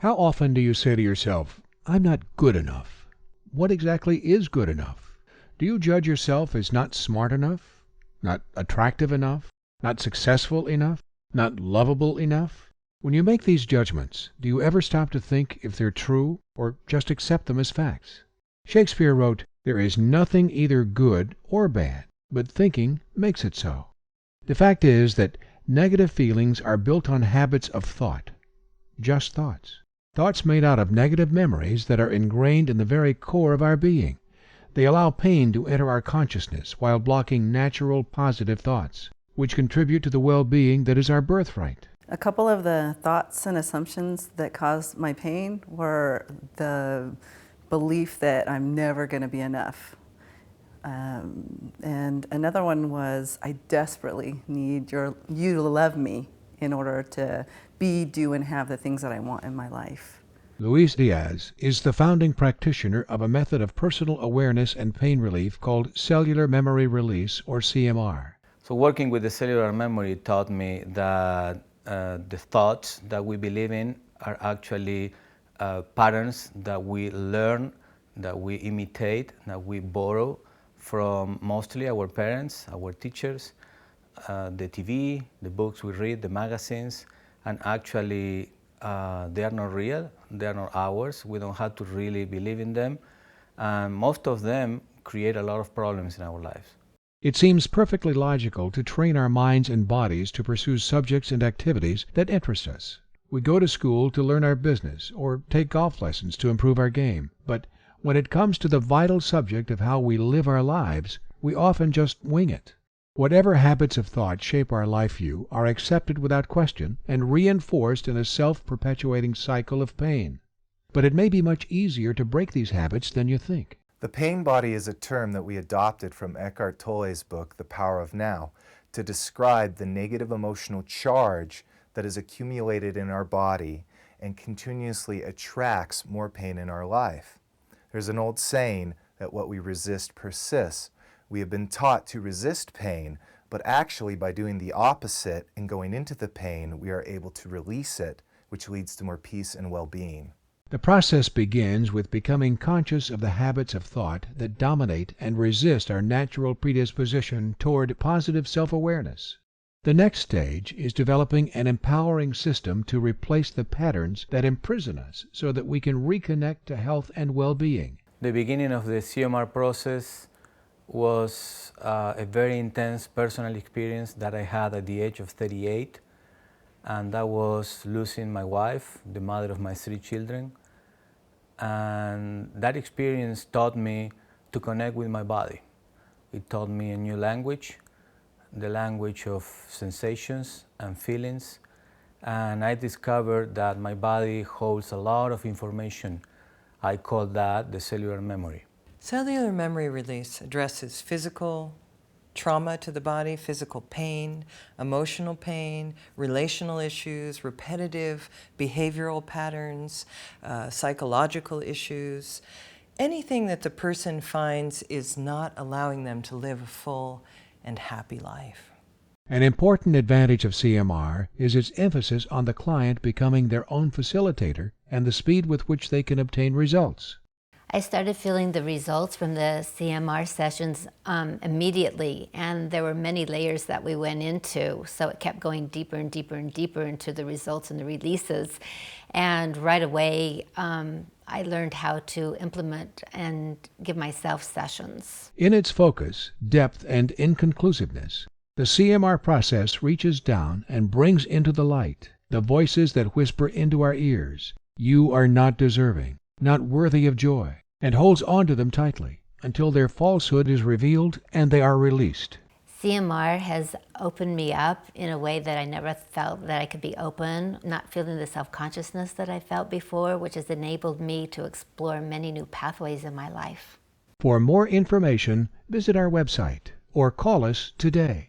How often do you say to yourself, "I'm not good enough"? What exactly is good enough? Do you judge yourself as not smart enough, not attractive enough, not successful enough, not lovable enough? When you make these judgments, do you ever stop to think if they're true, or just accept them as facts? Shakespeare wrote, "There is nothing either good or bad, but thinking makes it so." The fact is that negative feelings are built on habits of thought, just thoughts. Thoughts made out of negative memories that are ingrained in the very core of our being. They allow pain to enter our consciousness while blocking natural positive thoughts, which contribute to the well-being that is our birthright. A couple of the thoughts and assumptions that caused my pain were the belief that I'm never going to be enough. And another one was I desperately need you to love me in order to be, do, and have the things that I want in my life. Luis Diaz is the founding practitioner of a method of personal awareness and pain relief called Cellular Memory Release, or CMR. So working with the cellular memory taught me that the thoughts that we believe in are actually patterns that we learn, that we imitate, that we borrow from mostly our parents, our teachers, the TV, the books we read, the magazines, and actually they are not real, they are not ours. We don't have to really believe in them, and most of them create a lot of problems in our lives. It seems perfectly logical to train our minds and bodies to pursue subjects and activities that interest us. We go to school to learn our business or take golf lessons to improve our game, but when it comes to the vital subject of how we live our lives, we often just wing it. Whatever habits of thought shape our life view are accepted without question and reinforced in a self-perpetuating cycle of pain. But it may be much easier to break these habits than you think. The pain body is a term that we adopted from Eckhart Tolle's book, The Power of Now, to describe the negative emotional charge that is accumulated in our body and continuously attracts more pain in our life. There's an old saying that what we resist persists. We have been taught to resist pain, but actually by doing the opposite and going into the pain, we are able to release it, which leads to more peace and well-being. The process begins with becoming conscious of the habits of thought that dominate and resist our natural predisposition toward positive self-awareness. The next stage is developing an empowering system to replace the patterns that imprison us so that we can reconnect to health and well-being. The beginning of the CMR process was a very intense personal experience that I had at the age of 38, and that was losing my wife, the mother of my 3 children. And that experience taught me to connect with my body. It taught me a new language, the language of sensations and feelings, and I discovered that my body holds a lot of information. I call that the cellular memory. Cellular memory release addresses physical trauma to the body, physical pain, emotional pain, relational issues, repetitive behavioral patterns, psychological issues, anything that the person finds is not allowing them to live a full and happy life. An important advantage of CMR is its emphasis on the client becoming their own facilitator and the speed with which they can obtain results. I started feeling the results from the CMR sessions immediately, and there were many layers that we went into, so it kept going deeper and deeper and deeper into the results and the releases. And right away, I learned how to implement and give myself sessions. In its focus, depth, and inconclusiveness, the CMR process reaches down and brings into the light the voices that whisper into our ears, "You are not deserving, not worthy of joy," and holds on to them tightly until their falsehood is revealed and they are released. CMR has opened me up in a way that I never felt that I could be open, not feeling the self-consciousness that I felt before, which has enabled me to explore many new pathways in my life. For more information, visit our website or call us today.